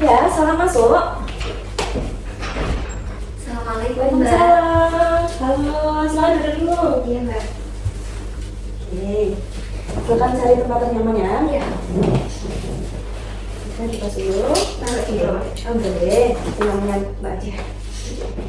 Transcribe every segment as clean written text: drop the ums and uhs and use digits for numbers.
Ya, salam masuk. Assalamualaikum Mbak. Waalaikumsalam. Halo, selamat duduk dulu. Iya Mbak. Oke, silakan cari tempat yang nyaman ya. Iya. Kita buka dulu. Taruh di bawah. Oh, boleh. Itu namanya Mbak aja.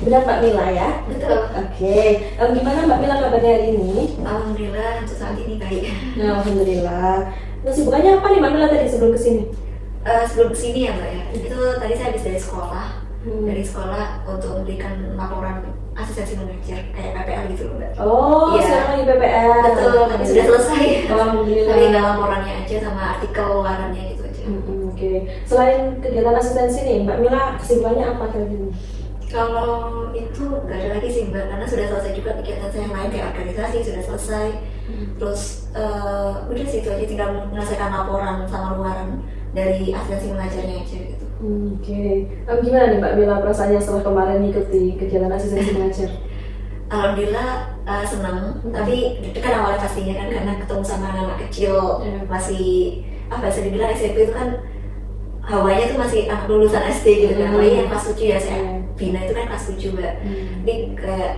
Benar Mbak Mila ya? Betul. Oke, gimana Mbak Mila kabarnya hari ini? Alhamdulillah untuk saat ini baik. Nah, alhamdulillah. Kesibukannya apa nih Mbak Mila tadi sebelum kesini? Sebelum kesini ya Mbak ya, itu tadi saya habis dari sekolah. Hmm. Dari sekolah untuk memberikan laporan asistensi mengajar kayak PPL gitu loh Mbak. Oh, Iya. sekarang lagi PPL. Betul, tapi sudah selesai. Alhamdulillah. Tapi tinggal laporannya aja sama artikel luarannya gitu aja. Oke. Selain kegiatan asistensi nih, Mbak Mila kesibukannya apa kali ini? Kalau itu nggak ada lagi sih Mbak, karena sudah selesai juga kegiatan saya yang lain kayak organisasi sudah selesai. Terus udah sih itu aja, tinggal menyelesaikan laporan sama luaran dari asistensi mengajarnya aja gitu. Oke. Gimana nih Mbak Mila perasaannya setelah kemarin mengikuti kegiatan asistensi mengajar? Alhamdulillah senang, tapi deg-degan awalnya pastinya kan karena ketemu sama anak kecil masih bisa dibilang SMP itu kan hawanya tuh masih anak lulusan SD gitu kan, apalagi yang kelas 7 ya, saya Bina itu kan kelas 7 Mbak. Ini kayak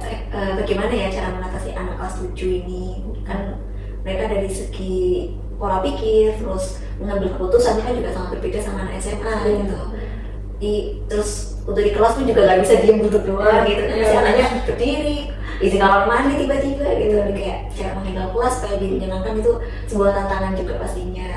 bagaimana ya cara mengatasi anak kelas 7 ini, kan mereka dari segi pola pikir, terus mengambil keputusannya kan juga sangat berbeda sama anak SMA gitu. Terus untuk di kelas pun juga nggak bisa diem duduk doang gitu, si anaknya berdiri, isi kamar mandi tiba-tiba gitu. Jadi kayak cara menghandle kelas supaya menyenangkan itu sebuah tantangan juga pastinya.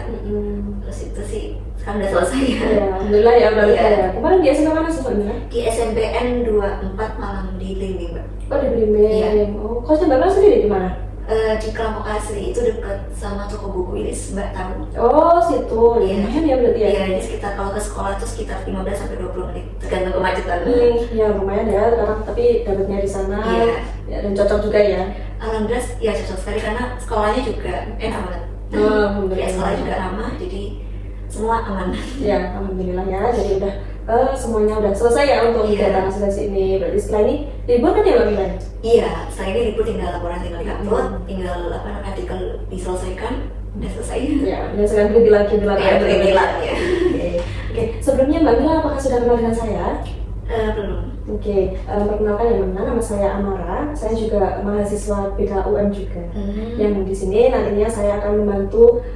Terus itu sih sekarang udah selesai ya. Ya, alhamdulillah ya Mbak Mila ya. Kemarin di SMP mana sih Mbak Mila? Di SMPN 24 Malang di Blimbing Mbak. Oh di Blimbing. Iya. Oh, kosnya Mbak Mila sendiri di mana? Di kelompok asli itu dekat sama toko buku Iris Mbak tahu. Oh situ, Iya. lumayan ya berarti ya? Iya, ini sekitar kalau ke sekolah itu sekitar 15 sampai 20 menit tergantung kemacetan. Ya lumayan ya sekarang, tapi dapatnya di sana. Iya. Ya, dan cocok juga ya. Alhamdulillah ya cocok sekali karena sekolahnya juga enak banget. Alhamdulillah. Ya, sekolah juga ramah, jadi semua aman. Ya alhamdulillah ya, jadi udah semuanya udah selesai ya untuk Iya. kegiatan asistensi ini. Berarti setelah ini libur kan ya Mbak Mila? Iya, setelah ini libur tinggal laporan, tinggal di-upload, tinggal artikel diselesaikan, udah selesai. Ya, dan sekarang berhenti lagi Ya, berhenti lagi ya. Oke, sebelumnya Mbak Mila apakah sudah kenal dengan saya? Belum. Oke, perkenalkan yang mana, nama saya Amara. Saya juga mahasiswa BKUM juga. Yang di sini nantinya saya akan membantu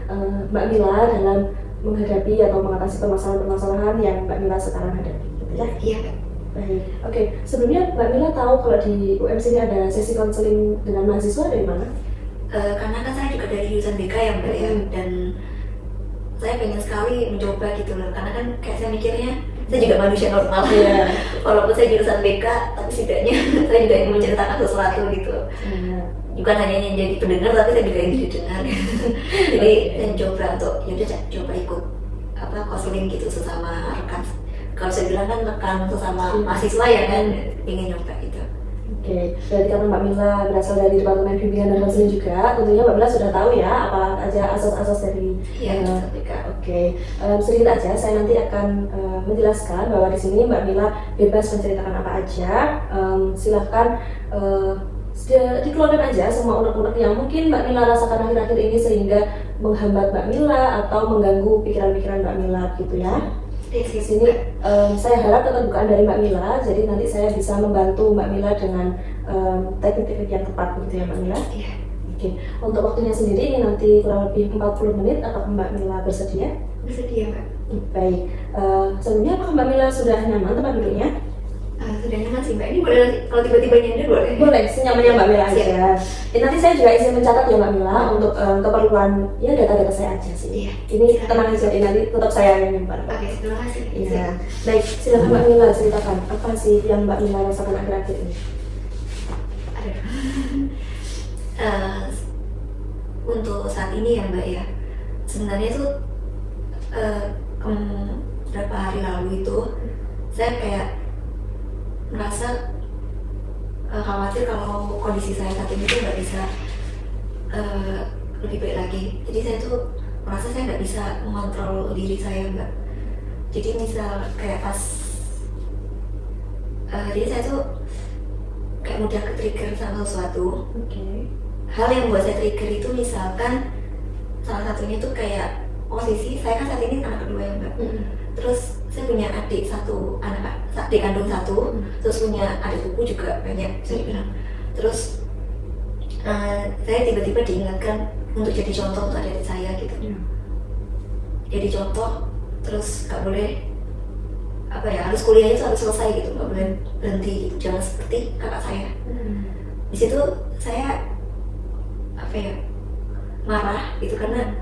Mbak Mila dalam menghadapi atau mengatasi permasalahan-permasalahan yang Mbak Mila sekarang hadapi, gitu ya? Iya. Baik. Oke, sebelumnya Mbak Mila tahu kalau di UM sini ada sesi konseling dengan mahasiswa dari mana? Karena kan saya juga dari jurusan BK ya Mbak ya, dan saya pengen sekali mencoba gitu loh, karena kan kayak saya mikirnya saya juga manusia normal. Iya. Walaupun saya jurusan BK, tapi setidaknya saya juga ingin menceritakan sesuatu gitu. Bukan hanya yang jadi pendengar, tapi saya juga ingin didengar. Jadi saya coba untuk yaudah coba ikut konseling gitu sesama rekan. Kalau saya bilang kan rekan sesama mahasiswa ya kan, ingin nyoba gitu. Oke, berarti karena Mbak Mila berasal dari Departemen Bimbingan dan Konseling juga, tentunya Mbak Mila sudah tahu ya apa aja asas-asas dari Jurusan BK. Oke, sedikit aja saya nanti akan menjelaskan bahwa di sini Mbak Mila bebas menceritakan apa aja. Silahkan dikeluarkan aja semua unek-unek yang mungkin Mbak Mila rasakan akhir-akhir ini sehingga menghambat Mbak Mila atau mengganggu pikiran-pikiran Mbak Mila gitu ya. Di sini saya harap keterbukaan dari Mbak Mila, jadi nanti saya bisa membantu Mbak Mila dengan teknik-teknik yang tepat gitu ya Mbak Mila. Iya. Oke, untuk waktunya sendiri ini nanti kurang lebih 40 menit, apakah Mbak Mila bersedia? Bersedia Mbak. Baik, sebelumnya apakah Mbak Mila sudah nyaman tempat duduknya? Sudah nyaman sih Mbak, ini boleh nanti kalau tiba-tiba nyender boleh? Boleh, senyamannya Mbak Mila aja. Nanti saya juga izin mencatat ya Mbak Mila untuk keperluan ya data-data saya aja sih. Iya. Ini tenang aja, ini nanti tetap saya yang nyimpan. Oke, terima kasih. Iya. Baik, silakan Mbak Mila ceritakan apa sih yang Mbak Mila rasakan akhir-akhir ini? Aduh. Untuk saat ini ya Mbak ya, sebenarnya tuh beberapa hari lalu itu saya kayak merasa khawatir kalau kondisi saya saat ini tuh nggak bisa lebih baik lagi. Jadi saya tuh merasa saya nggak bisa mengontrol diri saya Mbak. Jadi misal kayak pas jadi saya tuh kayak mudah ke-trigger sama sesuatu. Hal yang buat saya trigger itu misalkan salah satunya tuh kayak posisi saya kan saat ini anak kedua ya Mbak. terus saya punya adik adik kandung satu, terus punya adik sepupu juga banyak bisa dibilang. Terus saya tiba-tiba diingatkan untuk jadi contoh untuk adik saya gitu. Jadi contoh, terus nggak boleh harus kuliahnya tuh harus selesai gitu, nggak boleh berhenti gitu. Jangan seperti kakak saya. Di situ saya marah gitu, karena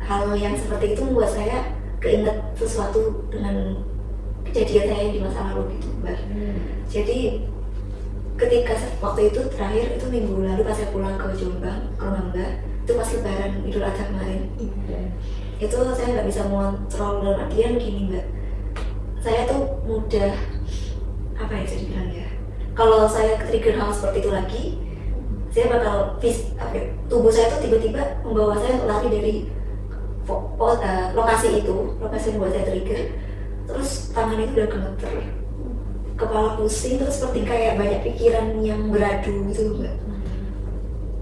hal yang seperti itu membuat saya keinget sesuatu dengan kejadian saya di masa lalu gitu, Mbak. Jadi ketika waktu itu terakhir itu minggu lalu pas saya pulang ke Jombang ke rumah Mbak, itu pas Lebaran Idul Adha kemarin. Itu saya nggak bisa mengontrol, dalam artian gini Mbak, saya tuh mudah bisa dibilang ya, kalau saya trigger hal seperti itu lagi, saya bakal tubuh saya tuh tiba-tiba membawa saya lari dari lokasi yang buat saya trigger. Terus tangan itu udah gemeter, kepala pusing, terus seperti kayak banyak pikiran yang beradu gitu Mbak.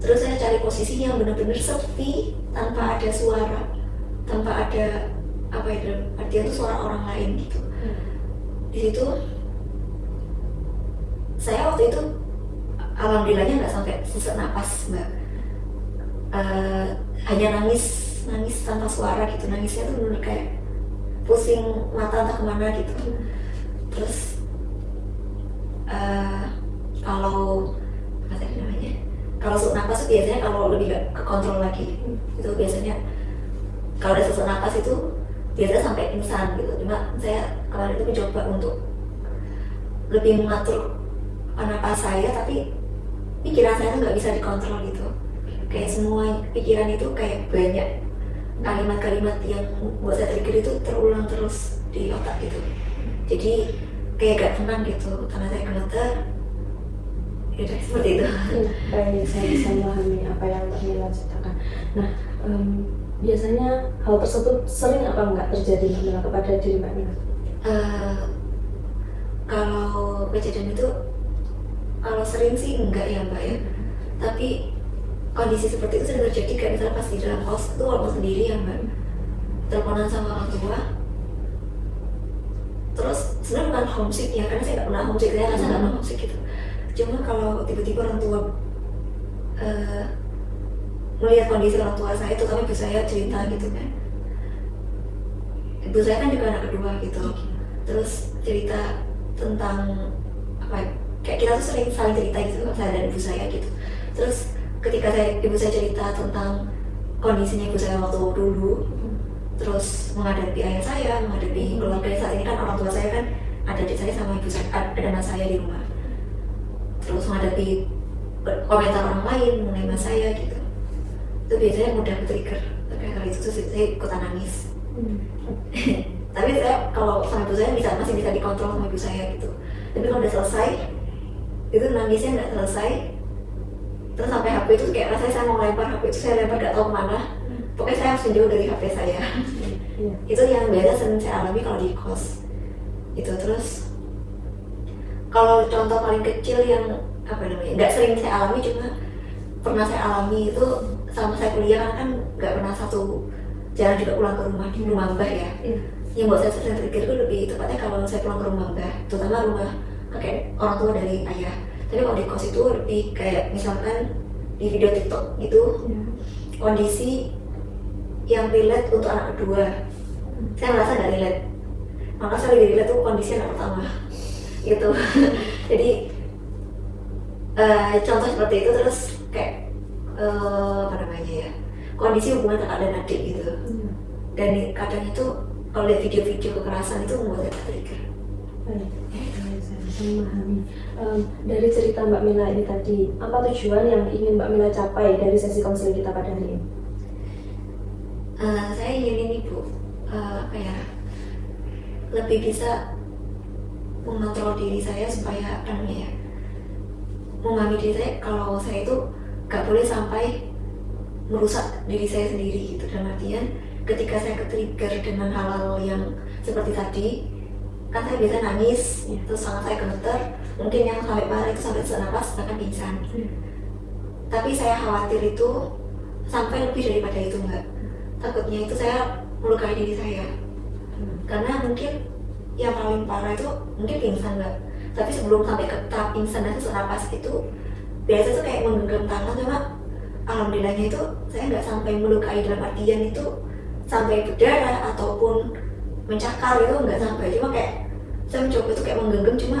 Terus saya cari posisi yang benar-benar sepi, tanpa ada suara, tanpa ada artinya itu suara orang lain gitu. Di situ saya waktu itu alhamdulillahnya nggak sampai sesak napas Mbak, hanya nangis tanpa suara gitu. Nangisnya tuh bener kayak pusing mata entah kemana gitu. Terus kalau sesak napas itu biasanya kalau lebih gak ke kontrol lagi, itu biasanya kalau udah sesak napas itu biasanya sampai pingsan gitu. Cuma saya kemarin itu mencoba untuk lebih mengatur napas saya, tapi pikiran saya tuh nggak bisa dikontrol gitu. Kayak semua pikiran itu kayak banyak kalimat-kalimat yang buat saya trigger itu terulang terus di otak gitu. Jadi kayak gak tenang gitu, karena saya gemeter. Ya udah seperti itu. Baik, saya bisa memahami apa yang Mbak Mila ceritakan. Nah, biasanya hal tersebut sering apa enggak terjadi Mbak Mila kepada diri Mbak Mila? Kalau kejadian itu, kalau sering sih enggak ya Mbak ya. Tapi kondisi seperti itu sering terjadi kayak misalnya pas di dalam kos itu walaupun sendiri ya Mbak, teleponan sama orang tua. Terus sebenarnya bukan homesick ya, karena saya nggak pernah homesick, saya rasa nggak pernah homesick gitu. Cuma kalau tiba-tiba orang tua melihat kondisi orang tua saya, terutama ibu saya cerita gitu kan. Ibu saya kan juga anak kedua gitu. Terus cerita tentang kayak kita tuh sering saling cerita gitu, saya dan ibu saya gitu. Terus ketika ibu saya cerita tentang kondisinya ibu saya waktu dulu, terus menghadapi ayah saya, menghadapi keluarga saat ini kan orang tua saya kan ada adik saya sama ibu saya, ada mas saya di rumah. Terus menghadapi komentar orang lain mengenai mas saya gitu, itu biasanya mudah trigger. Kayak kali itu saya ikutan nangis. Tapi saya kalau sama ibu saya masih bisa dikontrol sama ibu saya gitu. Tapi kalau udah selesai, itu nangisnya nggak selesai. Terus sampai HP itu kayak rasanya saya mau lempar HP itu, saya lempar nggak tahu kemana. Pokoknya saya harus menjauh dari HP saya. Itu yang biasa sering saya alami kalau di kos. Itu terus kalau contoh paling kecil yang nggak sering saya alami, cuma pernah saya alami itu sama saya kuliah kan nggak pernah jarang juga pulang ke rumah di rumah Mbah ya. Yang buat saya sering trigger itu lebih tepatnya kalau saya pulang ke rumah Mbah, terutama rumah kakek orang tua dari ayah. Tapi kalau di kos itu lebih kayak misalkan di video TikTok gitu, kondisi yang relate untuk anak kedua, saya merasa nggak relate. Maka saya lebih relate tuh kondisi anak pertama gitu. Jadi contoh seperti itu. Terus kayak kondisi hubungan kakak dan adik gitu. Dan kadang itu kalau lihat video-video kekerasan itu membuat saya trigger. Saya bisa memahami. Dari cerita Mbak Mila ini tadi, apa tujuan yang ingin Mbak Mila capai dari sesi konseling kita pada hari ini? Saya ingin ini Bu, lebih bisa mengontrol diri saya supaya memahami diri saya kalau saya itu gak boleh sampai merusak diri saya sendiri gitu. Dalam artian ketika saya ke-trigger dengan hal-hal yang seperti tadi, kan saya biasa nangis, terus sangat saya gemeter, mungkin yang sampai parah itu sampai sesak napas bahkan pingsan. Tapi saya khawatir itu sampai lebih daripada itu Mbak. Takutnya itu saya melukai diri saya. Karena mungkin yang paling parah itu mungkin pingsan Mbak, tapi sebelum sampai ke tahap pingsan dan sesak napas itu biasa tuh kayak menggenggam tangan, cuma alhamdulillahnya itu saya nggak sampai melukai dalam artian itu sampai berdarah ataupun mencakar, itu nggak sampai, cuma kayak saya mencoba itu kayak menggenggam, cuma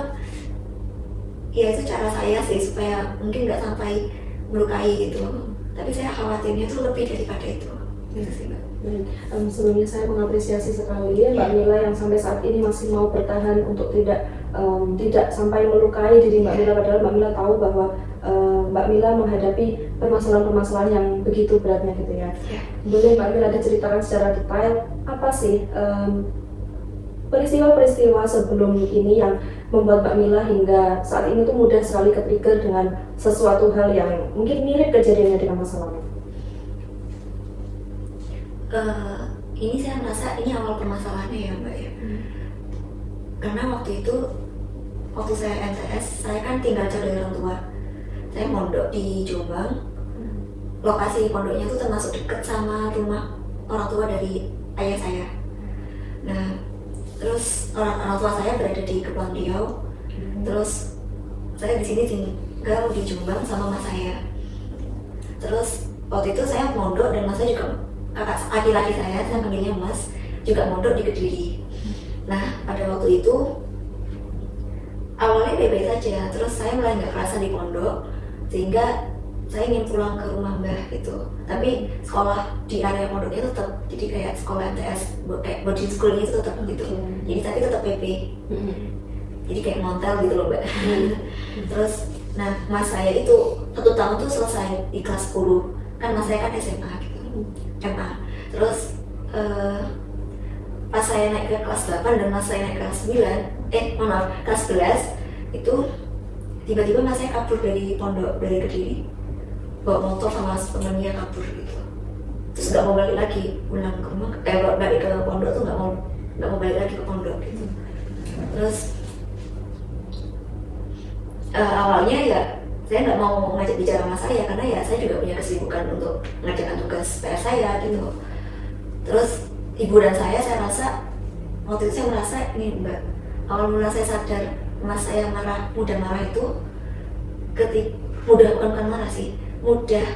ya itu cara saya sih supaya mungkin nggak sampai melukai gitu. Tapi saya khawatirnya tuh lebih daripada itu gitu sih Mbak. Sebelumnya saya mengapresiasi sekali ya Mbak Mila yang sampai saat ini masih mau bertahan untuk tidak sampai melukai diri Mbak Mila, padahal Mbak Mila tahu bahwa Mbak Mila menghadapi permasalahan-permasalahan yang begitu beratnya gitu ya. Boleh Mbak Mila diceritakan secara detail apa sih peristiwa-peristiwa sebelum ini yang membuat Mbak Mila hingga saat ini tuh mudah sekali ke-trigger dengan sesuatu hal yang mungkin mirip kejadiannya dengan masa lalu? Ini saya merasa ini awal permasalahannya ya Mbak ya. Karena waktu itu, waktu saya MTS, saya kan tinggal jauh dari orang tua. Saya mondok di Jombang. Lokasi pondoknya itu termasuk dekat sama rumah orang tua dari ayah saya. Nah, terus orang tua saya berada di Kepulauan Riau. Terus saya di sini tinggal di Jombang sama mas saya. Terus waktu itu saya mondok dan mas saya juga, kakak laki-laki saya panggilnya Mas, juga mondok di Kediri. Nah, pada waktu itu awalnya baik-baik saja, terus saya mulai nggak kerasa di pondok, sehingga saya ingin pulang ke rumah Mbah gitu. Tapi sekolah di area pondoknya tetap, jadi kayak sekolah MTS, kayak boarding school itu tetap gitu. Jadi tapi tetap PP. Jadi kayak montel gitu loh Mbak. Terus, nah mas saya itu 1 tahun tuh selesai di kelas 10, kan mas saya kan SMA gitu. MA. Terus pas saya naik ke kelas 8 dan mas saya naik ke kelas 9, kelas 11 itu tiba-tiba mas saya kabur dari pondok, dari Kediri, bawa motor sama temennya kabur gitu. Terus nggak mau balik lagi pulang ke rumah, balik ke pondok tuh nggak mau balik lagi ke pondok gitu. Terus awalnya ya saya nggak mau ngajak bicara sama saya karena ya saya juga punya kesibukan untuk mengerjakan tugas PR saya gitu. Terus ibu dan saya rasa waktu itu saya merasa ini Mbak, awal mula saya sadar mas saya mudah marah itu bukan marah sih, mudah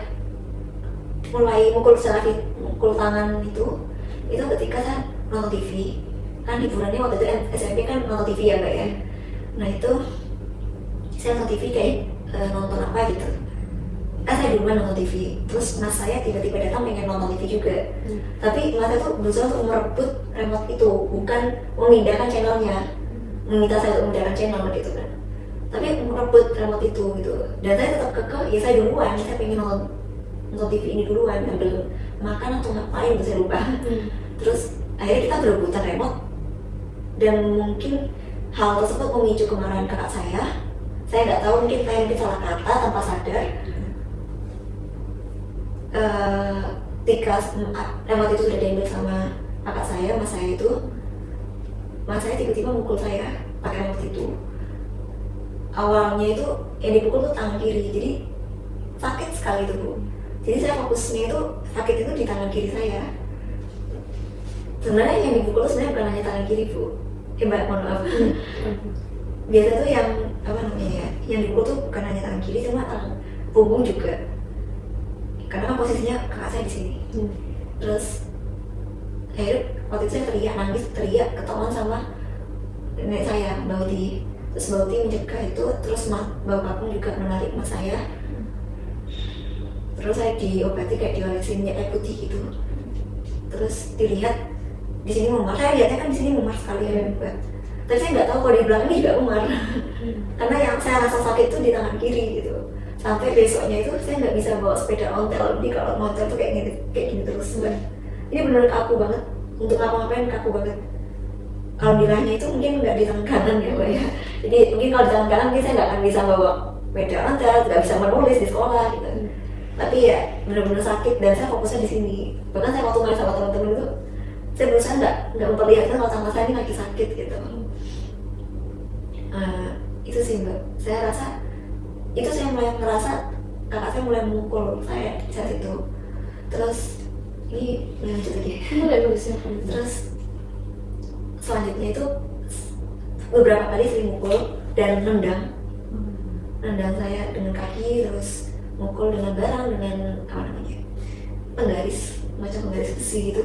mulai mukul tangan itu ketika saya nonton TV. Kan hiburannya waktu itu SMP kan nonton TV ya Mbak ya. Nah itu saya nonton TV kayak nonton apa gitu. Saya duluan nonton TV, terus mas saya tiba-tiba datang pengen nonton TV juga. Tapi mas saya tuh berusaha untuk merebut remote itu, bukan memindahkan channelnya, meminta saya untuk memindahkan channel gitu kan. Tapi merebut remote itu gitu. Dan saya tetap kekeh, ya saya duluan, saya pengen nonton TV ini duluan, ambil makan atau ngapain gitu saya lupa. Terus akhirnya kita berebutan remote, dan mungkin hal tersebut memicu kemarahan kakak saya. Saya nggak tahu, mungkin saya salah kata tanpa sadar. Ketika remote itu sudah diambil sama kakak saya, mas saya tiba-tiba mukul saya pakai remote itu. Awalnya itu yang dipukul tuh tangan kiri, jadi sakit sekali itu Bu. Jadi saya fokusnya itu sakit itu di tangan kiri saya. Sebenarnya yang dipukul sebenarnya bukan hanya tangan kiri Bu. Mbak, mohon maaf. Biasa tuh yang yang dipukul tuh bukan hanya tangan kiri, cuma tangan punggung juga. Karena kan posisinya kakak saya di sini. Terus akhirnya waktu itu saya teriak ketahuan sama nenek saya, Mbak Uti. Terus Mbak Uti mencegah itu, terus Mbak Kakung juga menarik mas saya. Terus saya diobati kayak diolesin minyak kayu putih gitu. Terus dilihat di sini memar, saya lihatnya kan di sini memar sekali ya Mbak. Tapi saya nggak tahu kalau di belakang juga memar. Karena yang saya rasa sakit itu di tangan kiri gitu. Sampai besoknya itu saya nggak bisa bawa sepeda ontel. Jadi kalau ontel tuh kayak gini terus Mbak. Ini benar kaku banget. Untuk ngapa-ngapain kaku banget. Alhamdulillahnya itu mungkin nggak di tangan kanan ya Mbak ya. Jadi mungkin kalau di tangan kanan mungkin saya nggak akan bisa bawa sepeda ontel, nggak bisa menulis di sekolah gitu. Tapi ya benar-benar sakit dan saya fokusnya di sini. Bahkan saya waktu main sama teman-teman itu, saya berusaha nggak memperlihatkan kalau tangan saya ini lagi sakit gitu. Itu sih Mbak. Saya rasa itu saya mulai ngerasa kakak saya mulai memukul saya saat itu. Terus ini lanjut lagi. Terus selanjutnya itu beberapa kali sering mukul dan nendang saya dengan kaki, terus mukul dengan barang, dengan apa namanya, penggaris, macam penggaris besi gitu.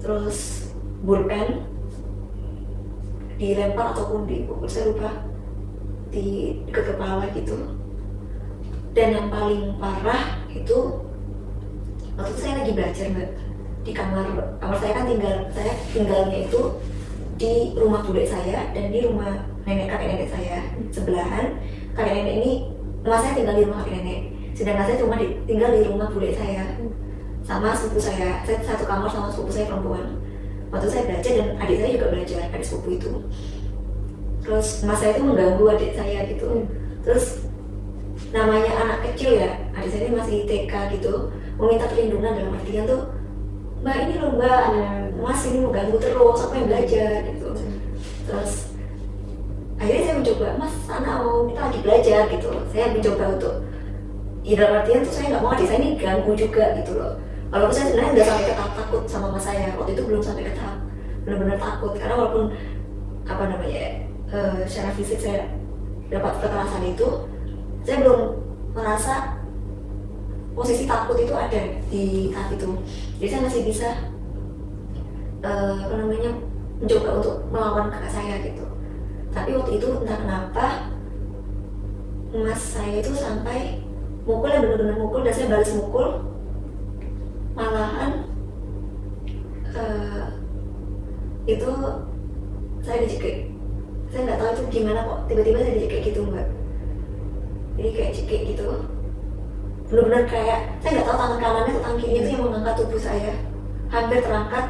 Terus pulpen dilempar ataupun dipukul, saya lupa, di dekat kepala gitu. Dan yang paling parah itu waktu itu saya lagi belajar mbak di kamar saya kan tinggalnya itu di rumah bule saya dan di rumah kakek nenek saya sebelahan. Kakek nenek ini, emak saya tinggal di rumah kakek nenek, sedangkan saya cuma tinggal di rumah bule saya sama sepupu saya satu kamar sama sepupu saya perempuan. Waktu saya belajar dan adik saya juga belajar, adik sepupu itu. Terus emak saya itu mengganggu adik saya gitu. Terus namanya anak kecil ya, adik saya ini masih TK gitu, meminta perlindungan dalam artian tuh, mbak ini loh mbak, mas ini mengganggu terus, aku yang belajar gitu. Terus akhirnya saya mencoba, mas anak mau, kita lagi belajar gitu. Saya mencoba untuk, ya dalam artian tuh saya nggak mau adik saya ini ganggu juga gitu loh. Walaupun saya sebenarnya nggak sampai ke tahap takut sama mas saya, waktu itu belum sampai ke tahap benar-benar takut, karena walaupun apa namanya secara fisik saya dapat kekerasan itu, saya belum merasa posisi takut itu ada di tahap itu. Jadi saya masih bisa apa namanya mencoba untuk melawan kakak saya gitu. Tapi waktu itu entah kenapa mas saya itu sampai mukul, yang benar-benar mukul, dan saya balas mukul. Malahan itu saya dicekik. Saya nggak tahu itu gimana kok tiba-tiba saya dicekik gitu mbak. Jadi kayak cekik gitu, benar-benar kayak saya nggak tahu tangan kanannya atau tangan kirinya itu yang mengangkat tubuh saya, hampir terangkat.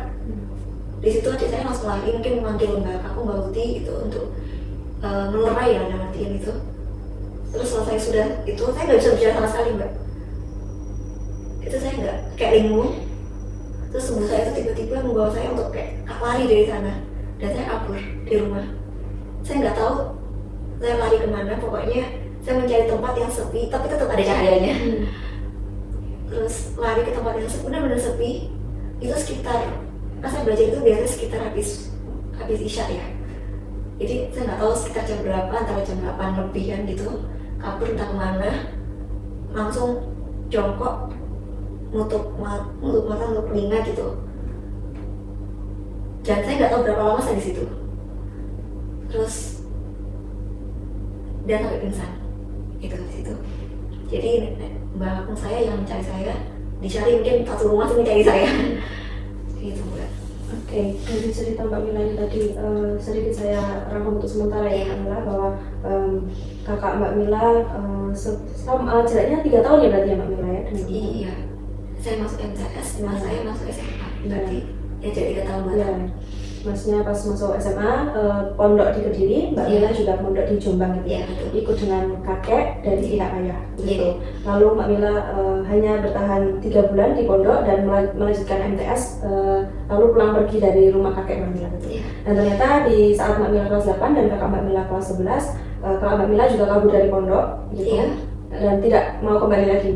Di situ adik saya langsung lari, mungkin memanggil mbak Uti gitu untuk melerai ya dalam artian itu. Terus selesai sudah itu saya nggak bisa bicara sama sekali mbak. Itu saya nggak, kayak linglung. Terus ibu saya itu tiba-tiba membawa saya untuk kayak lari dari sana, dan saya kabur di rumah. Saya nggak tahu saya lari kemana, pokoknya saya mencari tempat yang sepi tapi tetap ada cahayanya. Terus lari ke tempat yang sepi, benar-benar sepi. Itu sekitar, pas saya belajar itu biasanya sekitar habis isya ya. Jadi saya nggak tahu sekitar jam berapa, antara jam 8 lebihan gitu. Kabur entah kemana, langsung jongkok, nutup mata, nutup telinga gitu. Dan saya nggak tahu berapa lama saya di situ. Terus dan sampai pingsan itu di situ. Jadi mbak saya yang mencari saya, dicari mungkin satu rumah tuh mencari saya. Gitu mbak. Oke, dari cerita Mbak Mila ini tadi sedikit saya rangkum untuk sementara ya Mbak Mila, bahwa kakak Mbak Mila jaraknya 3 tahun ya berarti ya Mbak Mila ya? Iya, saya masuk MTS, mas saya masuk SMA, berarti ya jadi 3 tahun ya. Masnya pas masuk SMA pondok di Kediri, Mbak Mila juga pondok di Jombang gitu ya, ikut dengan kakek dari pihak ayah gitu. Lalu Mbak Mila hanya bertahan 3 bulan di pondok dan melanjutkan MTS, lalu pulang pergi dari rumah kakek Mbak Mila gitu. Dan ternyata di saat Mbak Mila kelas 8 dan kakak Mbak Mila kelas 11, kakak Mbak Mila juga kabur dari pondok gitu. Dan tidak mau kembali lagi.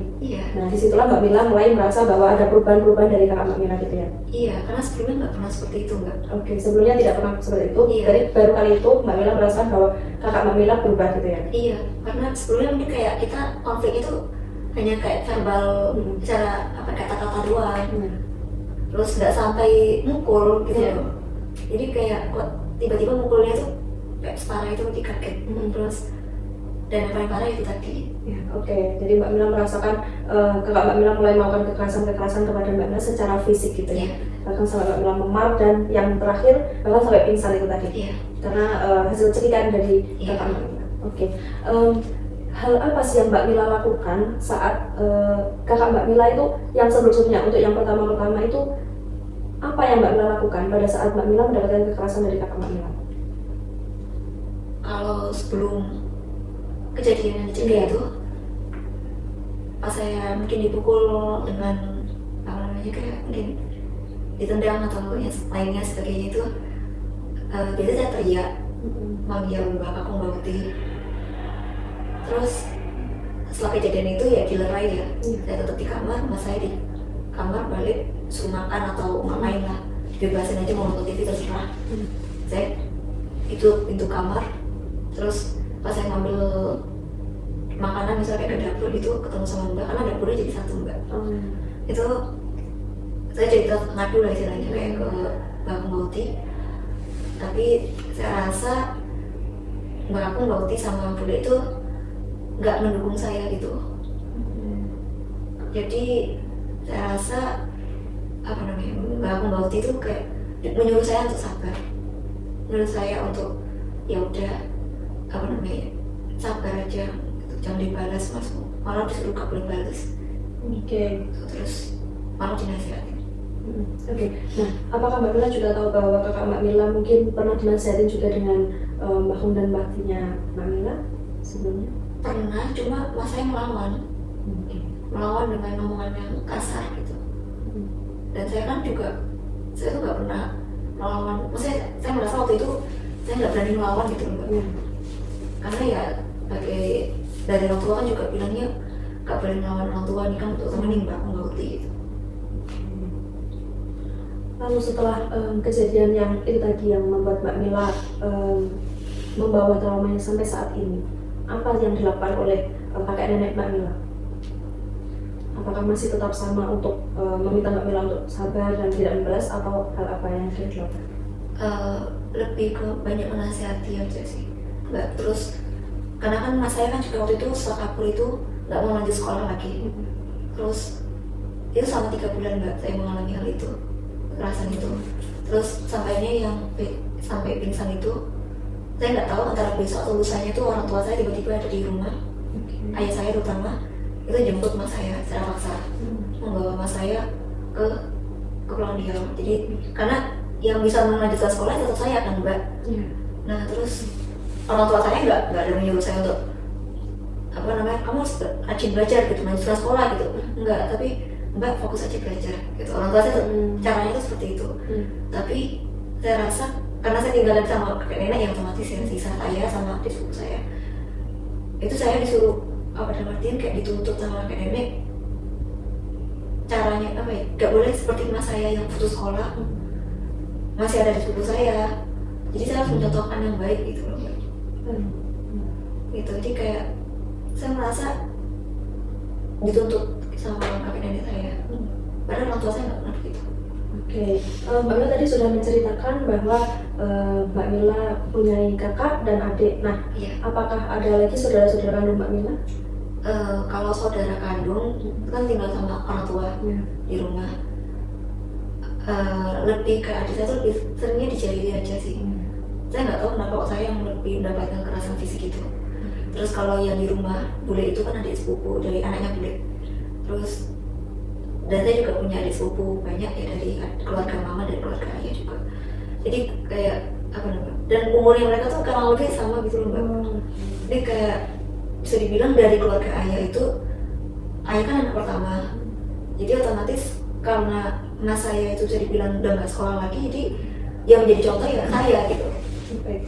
Nah disitulah Mbak Mila mulai merasa bahwa ada perubahan-perubahan dari kakak Mbak Mila gitu ya. Iya, karena sebelumnya nggak pernah seperti itu mbak. Oke, sebelumnya tidak pernah seperti itu. Jadi baru kali itu Mbak Mila merasakan bahwa kakak Mbak Mila berubah gitu ya. Iya, karena sebelumnya mungkin kayak kita konflik itu hanya kayak verbal, cara apa kata-kata doang. Terus nggak sampai mukul gitu. Jadi kayak kok tiba-tiba mukulnya tuh kayak separah itu, dikaget. Terus dan yang paling parah itu tadi. Ya, oke. Jadi Mbak Mila merasakan kakak Mbak Mila mulai melakukan kekerasan kepada Mbak Mila secara fisik gitu ya. Bahkan sampai Mbak Mila memar, dan yang terakhir bahkan sampai pingsan itu tadi. Karena hasil cekikan dari kakak Mbak Mila. Oke. Hal apa sih yang Mbak Mila lakukan saat kakak Mbak Mila itu yang sebelumnya, untuk yang pertama itu apa yang Mbak Mila lakukan pada saat Mbak Mila mendapatkan kekerasan dari kakak Mbak Mila? Kalau sebelum kejadian yang dicegah itu, pas saya mungkin dipukul dengan apa namanya, kayak mungkin ditendang atau yang lainnya sebagainya itu, biasanya saya teriak manggil bapakku, Mbak Uti. Terus setelah kejadian itu ya dilerai ya, saya tetap di kamar, mas saya di kamar balik suruh makan atau ngapain lah bebasin aja mau nonton TV terserah. Saya itu pintu kamar, terus pas saya ngambil makanan misalnya kayak ke dapur itu ketemu sama mbak, karena dapurnya jadi satu mbak. Itu saya cerita ngadu lah istilahnya kayak ke Mbak Bauti, tapi saya rasa Mbak Bauti sama Bule itu nggak mendukung saya gitu. Jadi saya rasa apa namanya, Mbak Bauti itu kayak menyuruh saya untuk sabar, menyuruh saya untuk ya udah apa namanya sabar aja, jangan dibalas mas, malah disuruh gak boleh balas. Terus malah dinasihatin. Oke. Nah, apakah Mbak Mila juga tahu bahwa kakak Mbak Mila mungkin pernah dinasihatin juga dengan Mbak Hung dan baktinya Mbak Mila sebelumnya? Pernah, cuma mas saya melawan. Melawan dengan omongan yang kasar gitu. Dan saya kan juga, saya tuh nggak pernah melawan. Maksudnya saya merasa waktu itu saya nggak berani melawan gitu Mbak. Karena ya sebagai dari orang tua kan juga bilangnya nggak boleh melawan orang tua, nih kan untuk temenin Mbak Bauti gitu. Lalu setelah kejadian yang itu tadi yang membuat Mbak Mila membawa traumanya sampai saat ini, apa yang dilakukan oleh kakek nenek Mbak Mila? Apakah masih tetap sama untuk meminta Mbak Mila untuk sabar dan tidak membalas, atau hal apa yang sudah dilakukan? Lebih ke banyak menasihati aja sih Mbak. Terus karena kan mas saya kan juga waktu itu setelah kabur itu nggak mau lanjut sekolah lagi. Terus itu selama 3 bulan Mbak saya mengalami hal itu, kekerasan itu. Terus sampainya yang sampai pingsan itu saya nggak tahu antara besok atau lusanya itu orang tua saya tiba-tiba ada di rumah. Ayah saya terutama itu jemput mas saya secara paksa, membawa mas saya ke pulang dia. Jadi karena yang bisa melanjutkan sekolah tetap saya kan Mbak. Nah terus orang tua saya nggak ada menyuruh saya untuk apa namanya, kamu harus rajin belajar gitu, melanjutkan sekolah gitu, enggak, tapi Mbak fokus aja belajar gitu. Orang tua saya tuh caranya itu seperti itu. Tapi saya rasa karena saya tinggal sama kakek nenek yang otomatis yang sisa saya sama adik sepupu saya, itu saya disuruh apa dalam artian kayak dituntut sama kakek nenek caranya apa ya, nggak boleh seperti mas saya yang putus sekolah masih ada di sepupu saya. Jadi saya harus mencontohkan yang baik gitu loh Mbak. Gitu, jadi kayak saya merasa dituntut sama kakek nenek saya, padahal orang tua saya nggak pernah begitu. Mbak Mila tadi sudah menceritakan bahwa Mbak Mila punya kakak dan adik. Nah, Iya. apakah ada lagi saudara-saudara kandung Mbak Mila? Kalau saudara kandung kan tinggal sama orang tua di rumah. Lebih ke adik saya tuh lebih seringnya dijahili aja sih. Saya nggak tahu kenapa kok saya yang lebih mendapatkan kekerasan fisik itu. Terus kalau yang di rumah Bule itu kan adik sepupu dari anaknya Bule. Terus dan saya juga punya adik sepupu banyak ya, dari keluarga mama dan keluarga ayah juga. Jadi kayak apa namanya, dan umurnya mereka tuh kurang lebih sama gitu loh Mbak. Jadi kayak bisa dibilang dari keluarga ayah itu, ayah kan anak pertama, jadi otomatis karena mas saya itu bisa dibilang udah nggak sekolah lagi, jadi yang menjadi contoh ya saya gitu.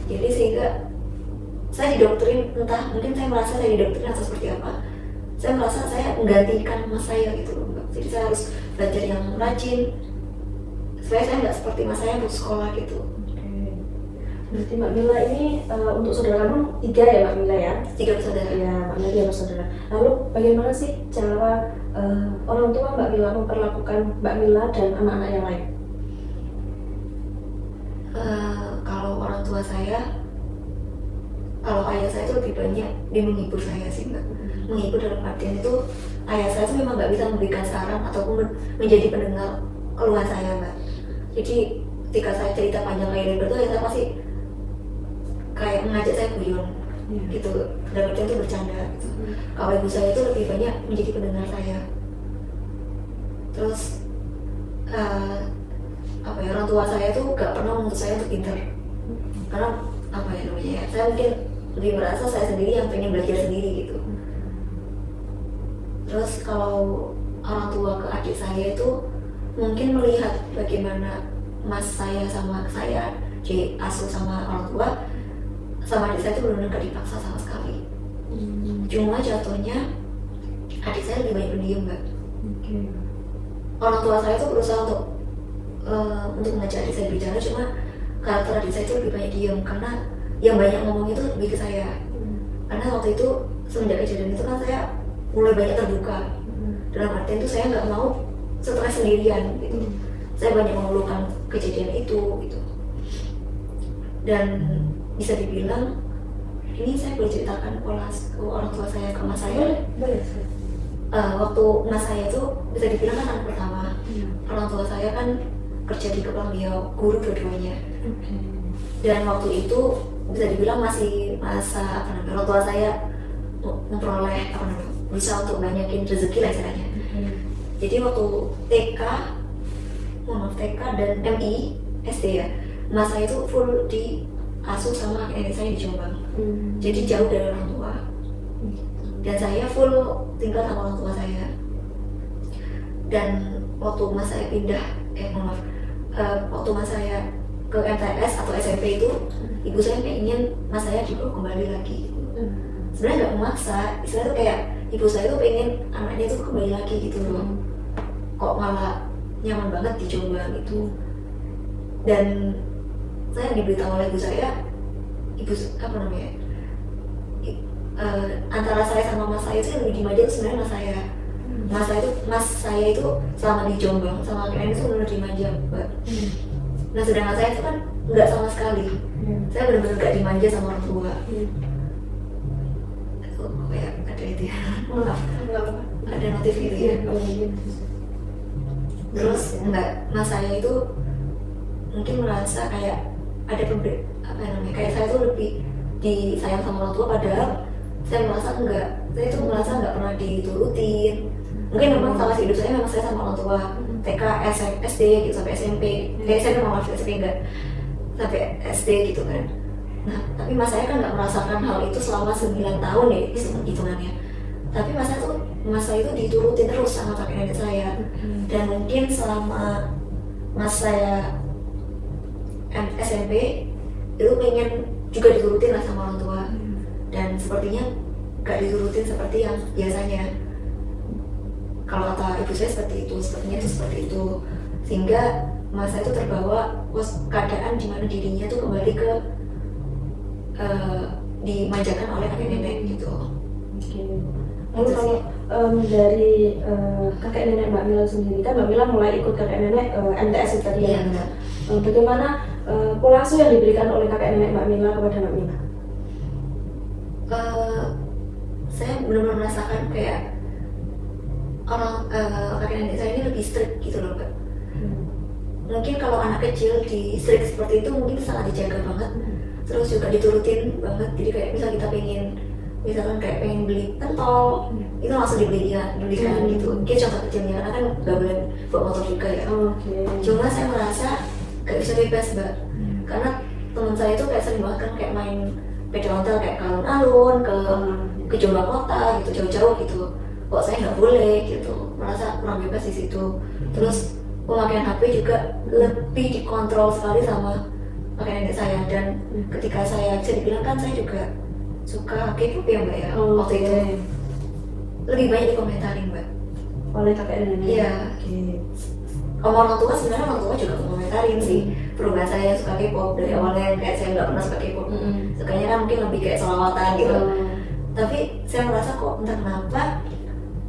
Jadi sehingga saya didoktrin, entah mungkin saya merasa saya didoktrin atau seperti apa, saya merasa saya menggantikan mas saya gitu loh Mbak. Jadi saya harus belajar yang rajin supaya saya nggak seperti mas saya putus sekolah gitu. Berarti Mbak Mila ini untuk saudara kamu 3 ya Mbak Mila ya? 3 bersaudara. Ya, Mbak Mila 3 bersaudara. Lalu bagaimana sih cara orang tua Mbak Mila memperlakukan Mbak Mila dan anak-anak yang lain? Kalau orang tua saya, kalau ayah saya itu lebih banyak dia menghibur saya sih Mbak. Menghibur dalam artian itu ayah saya itu memang nggak bisa memberikan saran ataupun menjadi pendengar keluhan saya Mbak. Jadi ketika saya cerita panjang lebar itu ayah saya pasti kayak mengajak saya guyon gitu, dalam artian itu bercanda gitu. Kalau ibu saya itu lebih banyak menjadi pendengar saya. Terus apa ya, orang tua saya tuh gak pernah menuntut saya untuk pintar, karena apa ya namanya, saya mungkin lebih merasa saya sendiri yang pengen belajar sendiri gitu. Terus kalau orang tua ke adik saya itu mungkin melihat bagaimana mas saya sama saya diasuh sama orang tua, sama adik saya itu benar-benar gak dipaksa sama sekali. Cuma jatuhnya adik saya lebih banyak pendiam Mbak. Orang tua saya tuh berusaha untuk untuk mengajak adik saya bicara, cuma karakter adik saya itu lebih banyak diam karena yang banyak ngomong itu lebih ke saya. Karena waktu itu semenjak kejadian itu kan saya mulai banyak terbuka. Dalam artian itu saya nggak mau stres sendirian gitu. Saya banyak mengeluhkan kejadian itu gitu. Dan bisa dibilang ini saya boleh ceritakan pola ke orang tua saya ke mas saya. Boleh. Waktu mas saya itu bisa dibilang kan anak pertama. Orang tua saya kan kerja di kepala beliau, guru dua-duanya. Dan waktu itu bisa dibilang masih masa orang tua saya memperoleh berusaha untuk banyakin rezeki lah istilahnya. Jadi waktu TK dan MI SD ya, mas saya itu full diasuh sama nenek saya di Jombang. Jadi jauh dari orang tua. Dan saya full tinggal sama orang tua saya. Dan waktu mas saya pindah, waktu mas saya ke MTS atau SMP itu, ibu saya pengen mas saya dibawa kembali lagi. Sebenarnya nggak memaksa, istilahnya tuh kayak ibu saya tuh pengen anaknya tuh kembali lagi gitu loh. Kok malah nyaman banget di Jombang gitu. Dan saya diberitahu oleh ibu saya, antara saya sama mas saya itu yang lebih dimanja itu sebenarnya mas saya. Mas saya itu selama di Jombang sama kakeknya itu benar-benar dimanja, Mbak. Nah sedangkan saya itu kan nggak sama sekali. Saya benar-benar nggak dimanja sama orang tua. Itu kayak ada itu ya. Ada notif gitu ya. Terus mas saya itu mungkin merasa kayak ada kayak saya tuh lebih disayang sama orang tua, padahal saya merasa nggak pernah diturutin. Mungkin memang salah hidup saya memang saya sama orang tua TK, SD gitu sampai SMP. SMP maaf SMP enggak sampai SD gitu kan. Nah tapi mas saya kan nggak merasakan hal itu selama 9 tahun ya hitungannya. Tapi mas saya itu diturutin terus sama kakek nenek saya. Dan mungkin selama mas saya SMP itu pengen juga diturutin lah sama orang tua. Dan sepertinya nggak diturutin seperti yang biasanya. Kalau kata ibu saya seperti itu, sepertinya itu seperti itu. Sehingga mas saya itu terbawa keadaan di mana dirinya tuh kembali ke dimanjakan oleh kakek nenek gitu. Lalu kalau dari kakek nenek Mbak Mila sendiri, kan Mbak Mila mulai ikut kakek nenek MTS itu tadi ya. Bagaimana pola asuh yang diberikan oleh kakek nenek Mbak Mila kepada Mbak Mila? Saya benar-benar merasakan kayak orang kakek nenek saya ini lebih strict gitu loh, Mbak. Mungkin kalau anak kecil di strict seperti itu mungkin sangat dijaga banget. Terus juga diturutin banget. Jadi kayak misal kita misalkan kayak pengen beli pentol, itu langsung dibelikan gitu. Kayak contoh kecilnya, karena kan nggak boleh bawa motor juga ya. Cuma saya merasa gak bisa bebas, Mbak. Karena teman saya itu kayak sering banget kan kayak main sepeda ontel kayak ke alun-alun, ke Jombang kota gitu, jauh-jauh gitu. Kok saya nggak boleh gitu, merasa kurang bebas di situ. Terus pemakaian HP juga lebih dikontrol sekali sama kakek nenek saya. Dan ketika saya bisa dibilang kan saya juga suka K-pop ya, Mbak ya. Waktu itu lebih banyak dikomentarin, Mbak, oleh kakek nenek. Iya. Orang tua sebenarnya orang tua juga komentarin sih perubahan saya suka K-pop dari awalnya kayak saya nggak pernah suka K-pop. Sukanya kan mungkin lebih kayak selawatan gitu. Tapi saya merasa kok entah kenapa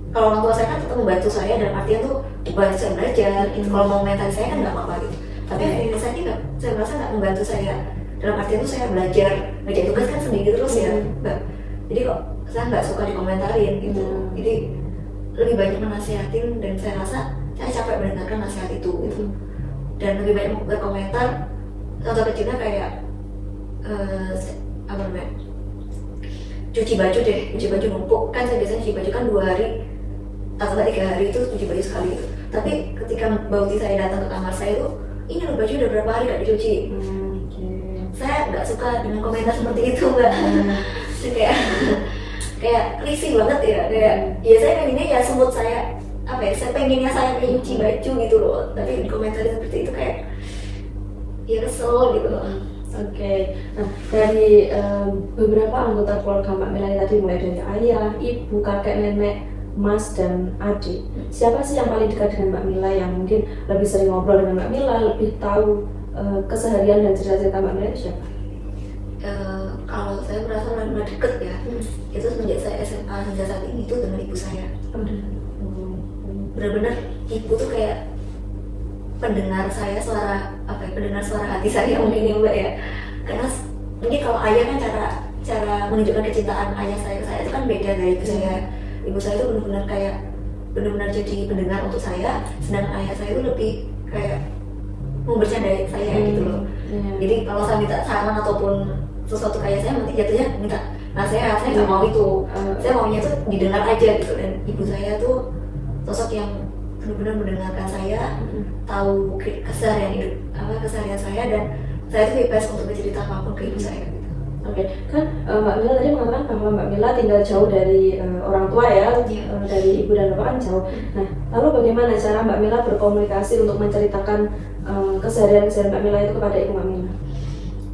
kalau orang tua saya kan tetap membantu saya dalam artian tuh bantu saya belajar gitu. Kalau mau komentari saya kan nggak apa-apa gitu. Tapi ini saya nggak, saya merasa nggak membantu saya dalam artian tuh saya belajar tugas kan sendiri terus ya, Mbak. Jadi kok saya nggak suka dikomentarin gitu. Jadi lebih banyak menasihatin dan saya rasa saya capek mendengarkan nasihat itu gitu. Dan lebih banyak berkomentar. Contoh kecilnya kayak cuci baju numpuk kan. Saya biasanya cuci baju kan 2 hari atau 3 hari itu cuci baju sekali gitu. Tapi ketika bauti saya datang ke kamar saya itu, ini loh baju udah berapa hari gak dicuci. Saya nggak suka dengan komentar seperti itu, Mbak. kayak risih banget ya. Kayak ya saya pengennya ya semut saya saya pengennya saya pengen cuci baju gitu loh. Tapi dikomentarin seperti itu kayak ya kesel gitu loh. Nah dari beberapa anggota keluarga Mbak Mila tadi, mulai dari ayah, ibu, kakek, nenek, Mas dan adik. Siapa sih yang paling dekat dengan Mbak Mila, yang mungkin lebih sering ngobrol dengan Mbak Mila, lebih tahu keseharian dan cerita-cerita Mbak Mila itu siapa? Kalau saya merasa lebih deket ya, itu semenjak saya SMA hingga saat ini itu dengan ibu saya. Benar-benar ibu tuh kayak pendengar saya, pendengar suara hati saya mungkin ya Mbak ya. Karena mungkin kalau ayah kan cara menunjukkan kecintaan ayah saya ke saya itu kan beda dari ibu saya. Ibu saya itu benar-benar jadi pendengar untuk saya, sedangkan ayah saya itu lebih kayak membercandai saya gitu loh. Jadi kalau saya minta saran ataupun sesuatu kayak saya, nanti jatuhnya minta nasihat, saya nggak mau itu. Saya maunya tuh didengar aja gitu. Dan ibu saya tuh sosok yang benar-benar mendengarkan saya, tahu keseharian saya, dan saya tuh bebas untuk bercerita apapun ke ibu saya gitu. Oke, kan Mbak Mila tadi mengatakan bahwa Mbak Mila tinggal jauh dari orang tua ya, dari ibu dan bapak kan jauh. Nah, lalu bagaimana cara Mbak Mila berkomunikasi untuk menceritakan keseharian Mbak Mila itu kepada ibu Mbak Mila?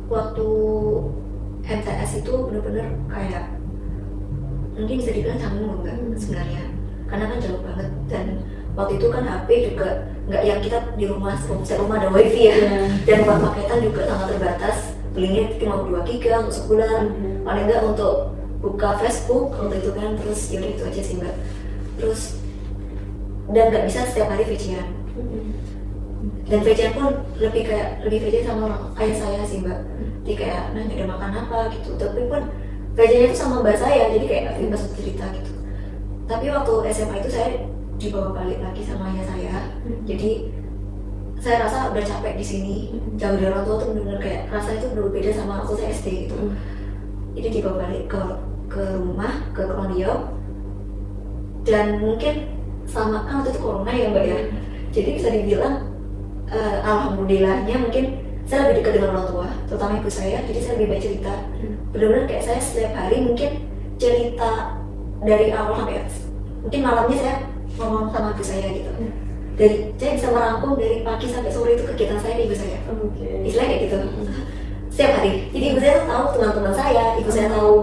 Waktu MTS itu benar-benar kayak mungkin bisa dibilang canggung Mbak sebenarnya, karena kan jauh banget, dan waktu itu kan HP juga nggak yang kita di rumah ada wifi ya, dan buat paketan juga sangat terbatas, belinya cuma 2 GB untuk sebulan, paling nggak untuk buka Facebook waktu itu kan. Terus yaudah itu aja sih Mbak. Terus dan nggak bisa setiap hari VC-an, dan VC-an pun lebih VC sama orang ayah saya sih Mbak. Jadi kayak nanya ada makan apa gitu, tapi pun VC-nya itu sama mbak saya, jadi kayak nggak bebas cerita gitu. Tapi waktu SMA itu saya dibawa balik lagi sama ayah saya, jadi saya rasa udah capek di sini, jauh dari orang tua tuh benar-benar kayak rasanya itu berbeda sama waktu saya SD gitu. Jadi dibawa balik ke rumah, ke Kronriau, dan mungkin sama kan waktu itu corona ya Mbak ya, jadi bisa dibilang alhamdulillahnya mungkin saya lebih dekat dengan orang tua, terutama ibu saya, jadi saya lebih banyak cerita. Benar-benar kayak saya setiap hari mungkin cerita dari awal sampai mungkin malamnya saya ngomong sama ibu saya gitu. Saya bisa merangkum dari pagi sampai sore itu kegiatan saya di ibu saya. Istilahnya kayak gitu. Setiap hari. Jadi ibu saya tuh tahu teman-teman saya, ibu saya tahu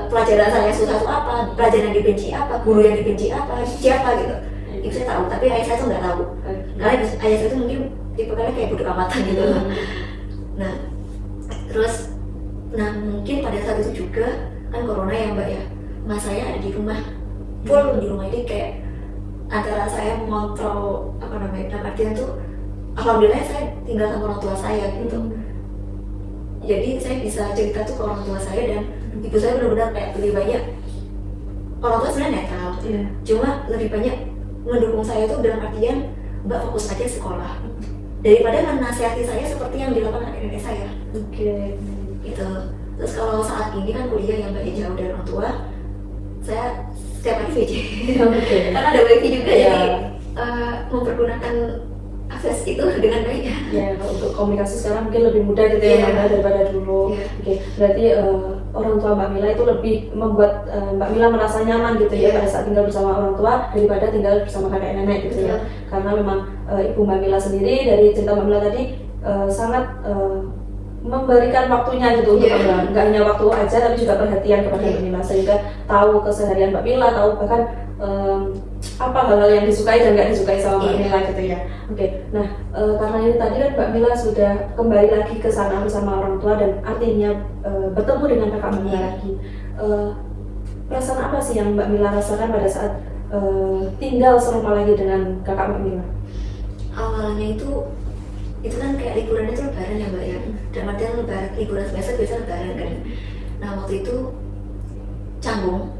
pelajaran saya susah itu apa, pelajaran yang dibenci apa, guru yang dibenci apa, siapa gitu. Ibu saya tahu, tapi ayah saya tuh nggak tahu. Karena ayah saya tuh mungkin tipe kayak bodo amatan gitu. Nah mungkin pada saat itu juga kan corona ya Mbak ya, mas saya ada di rumah, full di rumah, ini kayak antara saya mengontrol dalam artian tuh alhamdulillah saya tinggal sama orang tua saya gitu. Jadi saya bisa cerita tuh ke orang tua saya, dan ibu saya benar-benar kayak lebih banyak, orang tua sebenarnya netral, cuma lebih banyak mendukung saya tuh dalam artian Mbak fokus aja sekolah, daripada menasihati saya seperti yang dilakukan anak nenek saya. Gitu. Terus kalau saat ini kan kuliah yang Mbak jauh dari orang tua, saya setiap hari VC. Karena ada wifi juga, jadi mempergunakan akses itu dengan baik ya. Ya, untuk komunikasi sekarang mungkin lebih mudah gitu ya Mbak daripada dulu. Berarti orang tua Mbak Mila itu lebih membuat Mbak Mila merasa nyaman gitu ya pada saat tinggal bersama orang tua daripada tinggal bersama kakek nenek gitu ya. Karena memang ibu Mbak Mila sendiri dari cerita Mbak Mila tadi sangat memberikan waktunya gitu untuk Mbak Mila, nggak hanya waktu aja tapi juga perhatian kepada Mbak Mila, sehingga tahu keseharian Mbak Mila, tahu bahkan apa hal-hal yang disukai dan nggak disukai sama Mbak Mila gitu ya. Nah karena ini tadi kan Mbak Mila sudah kembali lagi ke sana bersama orang tua, dan artinya bertemu dengan kakak Mbak Mila lagi. Perasaan apa sih yang Mbak Mila rasakan pada saat tinggal serumah lagi dengan kakak Mbak Mila? Awalnya itu kan kayak liburannya itu lebaran ya Mbak ya, dan artian lebaran, liburan semester biasa lebaran kan. Nah waktu itu canggung,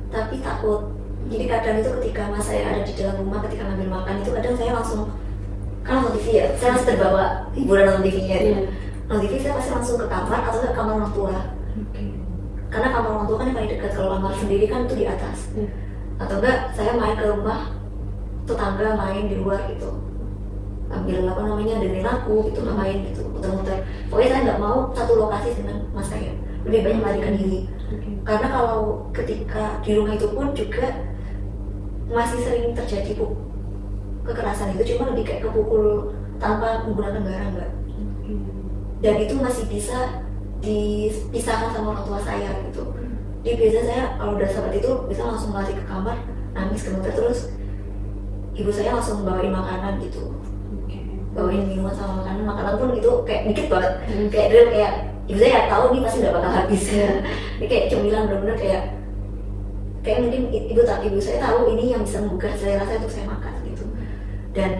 tapi takut. Jadi kadang itu ketika mas saya ada di dalam rumah ketika ngambil makan itu, kadang saya langsung, kan nonton TV ya, saya langsung terbawa hiburan nonton TV-nya. Nonton TV saya pasti langsung ke kamar atau ke kamar orang tua. Karena kamar orang tua kan yang paling dekat, kalau kamar sendiri kan itu di atas. Atau enggak saya main ke rumah tetangga, main di luar gitu, ambil dengerin lagu gitu, main gitu, muter-muter. Pokoknya saya nggak mau satu lokasi dengan mas saya, lebih banyak melarikan diri. Karena kalau ketika di rumah itu pun juga masih sering terjadi kekerasan itu, cuma lebih kayak kepukul tanpa menggunakan barang Mbak. Dan itu masih bisa dipisahkan sama orang tua saya gitu. Jadi biasanya saya kalau udah seperti itu bisa langsung lari ke kamar, nangis gemeter, terus ibu saya langsung bawain makanan gitu, bawain minuman sama makanan pun itu kayak dikit banget, kayak real kayak ibu saya tahu nih pasti nggak bakal habis ya. Ini kayak cemilan bener-bener kayak mungkin ibu saya tahu ini yang bisa membuka selera saya untuk saya makan gitu. Dan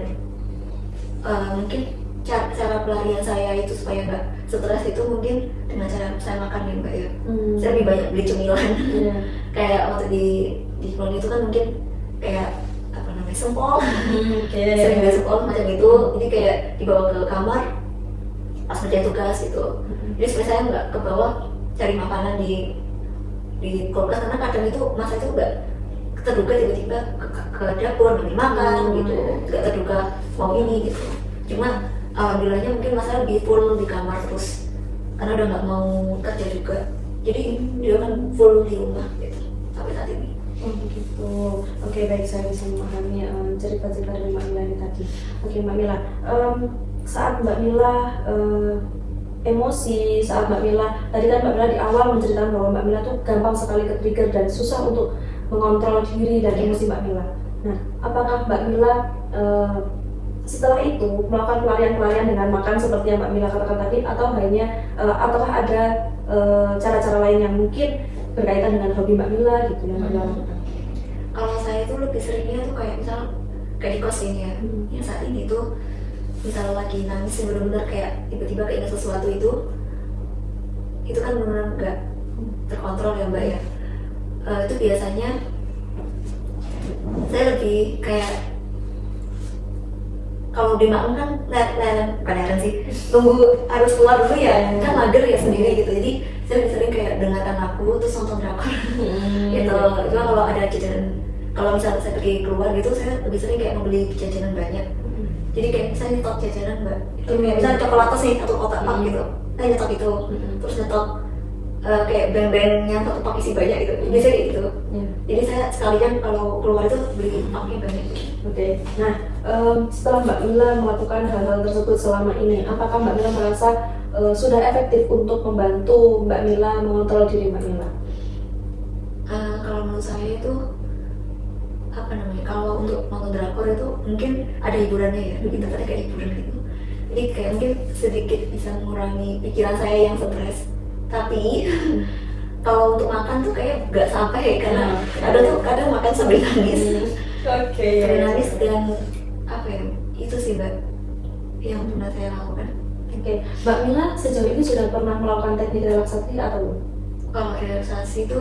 mungkin cara pelarian saya itu supaya nggak stres itu mungkin dengan cara saya makan ya mbak ya. Saya lebih banyak beli cemilan. Kayak waktu di Kulon itu kan mungkin kayak apa namanya sempol, sering beli sempol macam itu. Jadi kayak dibawa ke kamar pas kerja tugas gitu. Jadi supaya saya nggak ke bawah cari makanan di kulkas, karena kadang itu masa itu nggak terduga tiba-tiba ke dapur beli makan gitu, nggak terduga mau ini gitu. Cuma alhamdulillahnya mungkin masa lebih full di kamar terus karena udah nggak mau kerja juga, jadi dia kan full di rumah gitu sampai saat ini. Oh begitu. Oke, baik, saya bisa memahami cerita-cerita dari Mbak Mila ini tadi. Oke Mbak Mila, saat Mbak Mila emosi, saat Mbak Mila tadi kan Mbak Mila di awal menceritakan bahwa Mbak Mila tuh gampang sekali ke-trigger dan susah untuk mengontrol diri dan emosi Mbak Mila. Nah, apakah Mbak Mila setelah itu melakukan pelarian-pelarian dengan makan seperti yang Mbak Mila katakan tadi, atau hanya apakah ada cara-cara lain yang mungkin berkaitan dengan hobi Mbak Mila gitu yang Mbak Mila lakukan? Kalau saya tuh lebih seringnya tuh kayak misal kayak di kos ini ya, yang saat ini tuh misal lagi nangis bener-bener kayak tiba-tiba keinget sesuatu itu kan bener-bener nggak terkontrol ya mbak ya. Itu biasanya saya lebih kayak kalau dimakan kan leren sih, tunggu harus keluar dulu ya, kan mager ya sendiri gitu. Jadi saya lebih sering kayak dengarkan lagu terus nonton drakor gitu. Cuma kalau ada jajanan, kalau misalnya saya pergi keluar gitu, saya lebih sering kayak membeli jajanan banyak. Jadi kayak saya nyetok jajanan mbak, itu kayak misalnya coklatos nih satu kotak pak gitu, saya nyetok itu, terus nyetok kayak beng-beng yang satu pak isi banyak gitu, biasanya kayak gitu. Jadi saya sekalian kalau keluar itu beli paknya banyak. Oke. Nah, setelah Mbak Mila melakukan hal-hal tersebut selama ini, apakah Mbak Mila merasa sudah efektif untuk membantu Mbak Mila mengontrol diri Mbak Mila? Kalau menurut saya itu apa namanya, kalau untuk nonton drakor itu mungkin ada hiburannya ya, kita kayak hiburan gitu. Jadi kayak mungkin sedikit bisa mengurangi pikiran saya yang stres. Tapi kalau untuk makan tuh kayak nggak sampai, karena kadang makan sambil nangis. Sambil nangis dan apa ya, itu sih mbak yang pernah saya lakukan. Mbak Mila sejauh ini sudah pernah melakukan teknik relaksasi atau belum? Kalau relaksasi itu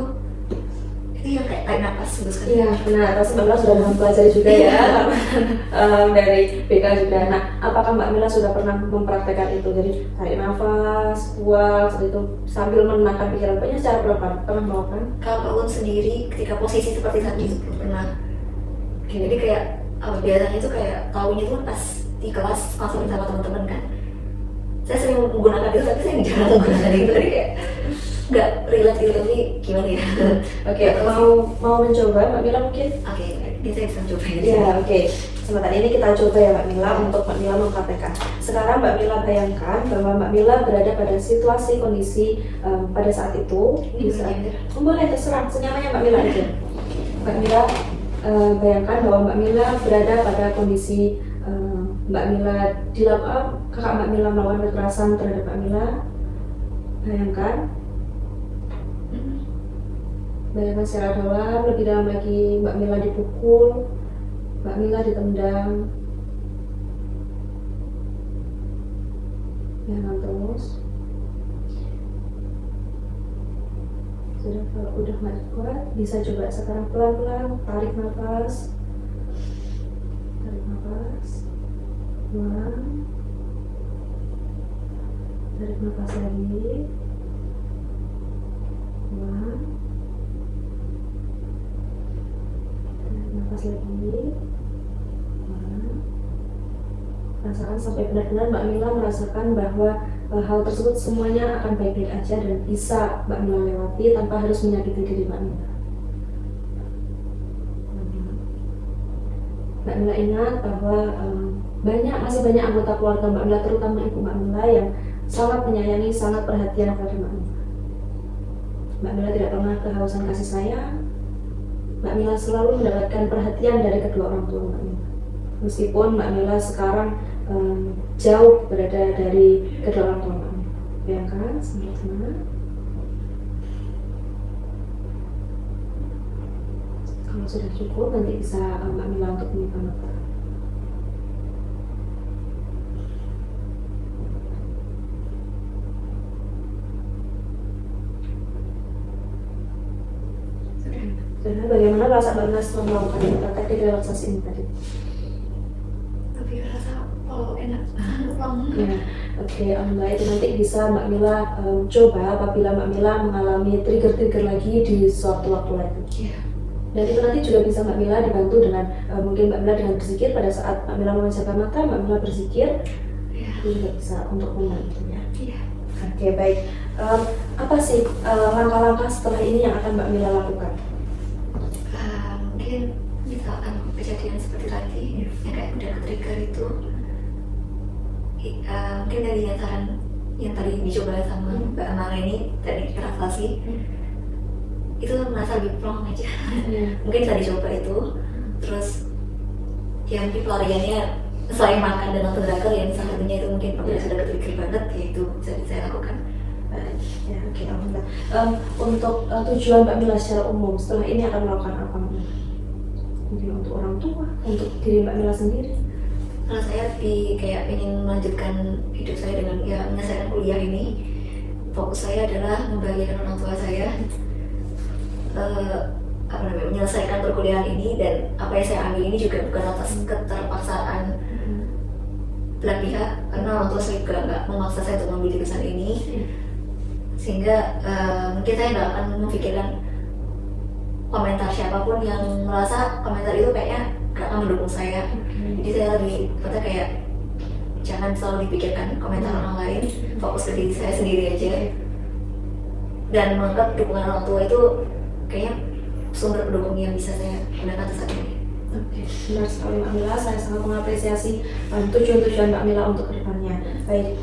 yang kayak tarik nafas sekali. Iya benar, pasti Mbak Mila sudah mempelajari juga ya dari BK juga. Nah, apakah Mbak Mila sudah pernah mempraktekkan itu? Jadi tarik nafas, buang, seperti itu sambil menenangkan pikiran. Pokoknya secara berapa pernah melakukan? Kalau sendiri ketika posisi seperti tadi itu pernah. Jadi kayak biasanya itu kayak taunya itu pas di kelas konseling sama teman-teman kan. Saya sering menggunakan itu, tapi saya jarang menggunakan itu. Jadi kayak nggak relate gitu, tapi gimana ya? Oke, mau mencoba Mbak Mila mungkin? Oke, ini saya bisa mencoba ini. Ya, oke. Sebentar ini kita coba ya Mbak Mila untuk Mbak Mila mempraktekkan. Sekarang Mbak Mila bayangkan bahwa Mbak Mila berada pada situasi kondisi pada saat itu. Bisa. Boleh, terserah, senyamannya Mbak Mila aja. Mbak Mila bayangkan bahwa Mbak Mila berada pada kondisi Mbak Mila kakak Mbak Mila melakukan kekerasan terhadap Mbak Mila. Bayangkan secara dalam, lebih dalam lagi Mbak Mila dipukul, Mbak Mila ditendang. Bayangkan terus. Sudah, kalau udah nggak kuat, bisa coba sekarang pelan-pelan tarik nafas, buang, tarik nafas lagi, buang. Nafas lagi, rasakan sampai benar-benar Mbak Mila merasakan bahwa hal tersebut semuanya akan baik-baik aja dan bisa Mbak Mila lewati tanpa harus menyakiti diri Mbak Mila. Mbak Mila ingat bahwa masih banyak anggota keluarga Mbak Mila, terutama ibu Mbak Mila yang sangat menyayangi, sangat perhatian kepada Mbak Mila. Mbak Mila tidak pernah kehausan kasih sayang. Mbak Mila selalu mendapatkan perhatian dari kedua orang tua Mbak Mila. Meskipun Mbak Mila sekarang jauh berada dari kedua orang tua Mbak Mila. Bayangkan, sama-sama. Kalau sudah cukup, nanti bisa Mbak Mila untuk membuka mata. Dan bagaimana rasa Mbak Mila setelah melakukan teknik relaksasi ini tadi? Tapi rasa enak banget. Ya, oke, Mbak, itu nanti bisa Mbak Mila coba apabila Mbak Mila mengalami trigger-trigger lagi di suatu waktu lagi. Iya. Dan itu nanti juga bisa Mbak Mila dibantu dengan mungkin Mbak Mila dengan berzikir pada saat Mbak Mila memejamkan mata, Mbak Mila berzikir. Iya. Itu juga bisa untuk membantu ya. Iya. Oke, baik. Apa sih langkah-langkah setelah ini yang akan Mbak Mila lakukan? Mungkin misalkan kejadian seperti tadi yang kayak udah trigger itu, mungkin dari saran yang tadi dicoba sama Mbak Amara ini teknik relaksasi, itu merasa lebih plong aja. Mungkin bisa dicoba itu. Terus ya mungkin pelariannya selain makan dan nonton drakor, yang salah satunya itu mungkin kalau sudah ke-trigger banget, ya itu bisa saya lakukan. Ya, oke, alhamdulillah. Untuk tujuan Mbak Mila secara umum setelah ini akan melakukan apa Mbak Mila? Mungkin untuk orang tua, untuk diri Mbak Mila sendiri? Kalau saya kayak ingin melanjutkan hidup saya dengan ya menyelesaikan kuliah ini, fokus saya adalah membahagiakan orang tua saya, menyelesaikan perkuliahan ini, dan apa yang saya ambil ini juga bukan atas keterpaksaan belah pihak, karena orang tua saya juga nggak memaksa saya untuk mengambil jurusan ini, sehingga mungkin saya nggak akan memikirkan komentar siapapun yang merasa komentar itu kayaknya gak akan mendukung saya. Jadi saya lebih kayak jangan selalu dipikirkan komentar orang lain, fokus ke diri saya sendiri aja, dan menganggap dukungan orang tua itu kayaknya sumber pendukung yang bisa saya gunakan saat ini. Oke, benar sekali Mbak Mila, saya sangat mengapresiasi tujuan-tujuan Mbak Mila untuk kedepannya. Baik,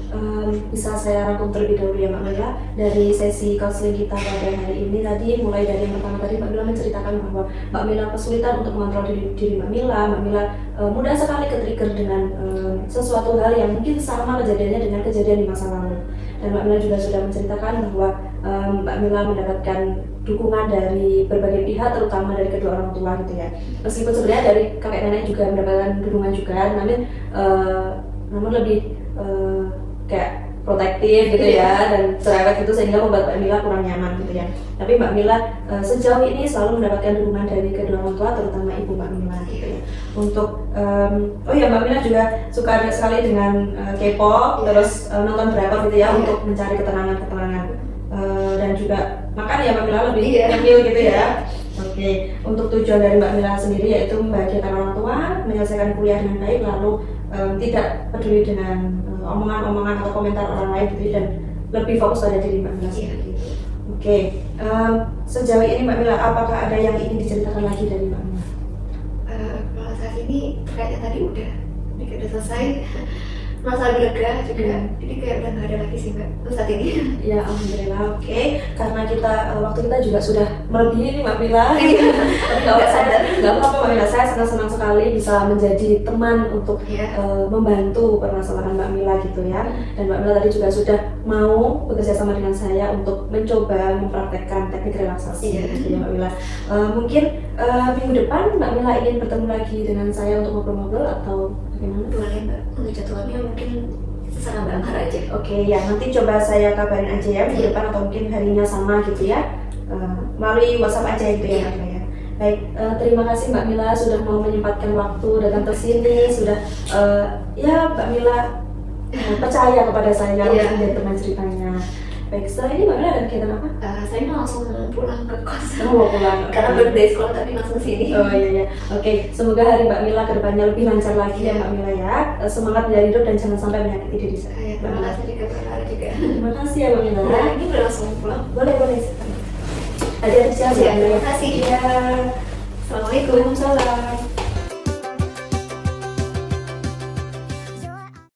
bisa saya rangkum terlebih dahulu ya Mbak Mila. Dari sesi counseling kita pada hari ini tadi, mulai dari yang pertama tadi Mbak Mila menceritakan bahwa Mbak Mila kesulitan untuk mengontrol diri Mbak Mila. Mbak Mila mudah sekali ke-trigger dengan sesuatu hal yang mungkin sama kejadiannya dengan kejadian di masa lalu. Dan Mbak Mila juga sudah menceritakan bahwa Mbak Mila mendapatkan dukungan dari berbagai pihak, terutama dari kedua orang tua gitu ya. Meskipun sebenarnya dari kakek nenek juga mendapatkan dukungan juga, namun lebih kayak protektif gitu ya, dan cerewet gitu, sehingga membuat Mbak Mila kurang nyaman gitu ya. Tapi Mbak Mila sejauh ini selalu mendapatkan dukungan dari kedua orang tua, terutama ibu Mbak Mila gitu ya. Untuk Mbak Mila juga suka sekali dengan K-pop, terus nonton drakor gitu ya, untuk mencari ketenangan, dan juga makan ya Mbak Mila lebih nyemil gitu ya. Oke, untuk tujuan dari Mbak Mila sendiri yaitu membahagiakan orang tua, menyelesaikan kuliah dengan baik, lalu tidak peduli dengan omongan-omongan atau komentar orang lain gitu, dan lebih fokus pada diri Mbak Mila sendiri. Oke, sejauh ini Mbak Mila, apakah ada yang ingin diceritakan lagi dari Mbak Mila? Kalau saat ini kayaknya tadi udah selesai, merasa lebih lega juga, jadi kayak udah nggak ada lagi sih Mbak untuk saat ini. Ya alhamdulillah. Oke, karena waktu kita juga sudah melebihi nih Mbak Mila. Tapi nggak sadar, nggak apa-apa Mbak Mila. Saya senang sekali bisa menjadi teman untuk membantu permasalahan Mbak Mila gitu ya. Dan Mbak Mila tadi juga sudah mau bekerja sama dengan saya untuk mencoba mempraktekkan teknik relaksasi gitu ya Mbak Mila. Mungkin minggu depan Mbak Mila ingin bertemu lagi dengan saya untuk ngobrol-ngobrol atau bagaimana? Boleh Mbak, untuk jadwalnya mungkin secara Mbak Amara aja. Oke, ya nanti coba saya kabarin aja ya minggu depan, atau mungkin harinya sama gitu ya, melalui WhatsApp aja gitu ya Mbak ya. Baik, terima kasih Mbak Mila sudah mau menyempatkan waktu datang ke sini, sudah Mbak Mila percaya kepada saya untuk menjadi teman ceritanya. Baik, setelah ini Mbak Mila ada kegiatan apa? Saya mau langsung pulang ke kos. Mau pulang? Karena baru dari sekolah tadi langsung sini. Oh iya. Oke, semoga hari Mbak Mila kedepannya lebih lancar lagi ya Mbak Mila ya. Semangat menjalani hidup dan jangan sampai menyakiti diri saya. Terima kasih juga Mbak Amara juga. Terima kasih ya Mbak Mila. Ini udah langsung pulang. Boleh. Hadiah siap ya. Terima kasih. Ya. Assalamualaikum. Waalaikumsalam.